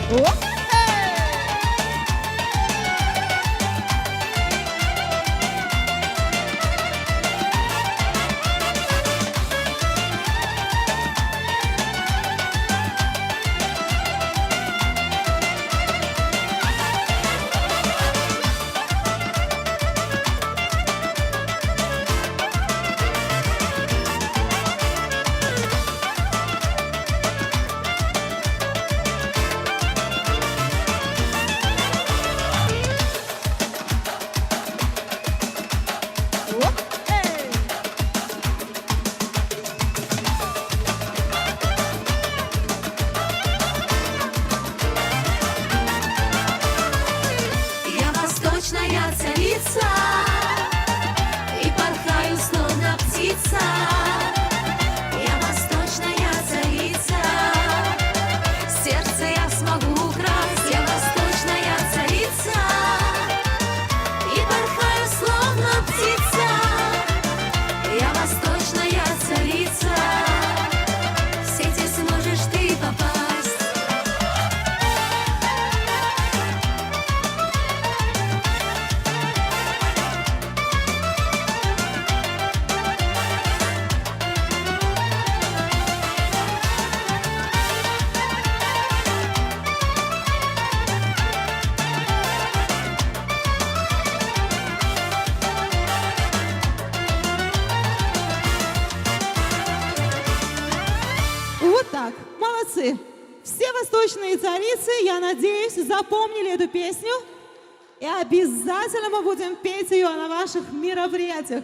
Оп! Я восточная царица и порхаю, словно птица. Я восточная царица, сердце я смогу украсть. Я восточная царица и порхаю, словно птица. Я восточная царица, в сети сможешь ты попасть. Вот так, молодцы. Все восточные царицы, я надеюсь, запомнили эту песню. И обязательно мы будем петь ее на ваших мероприятиях.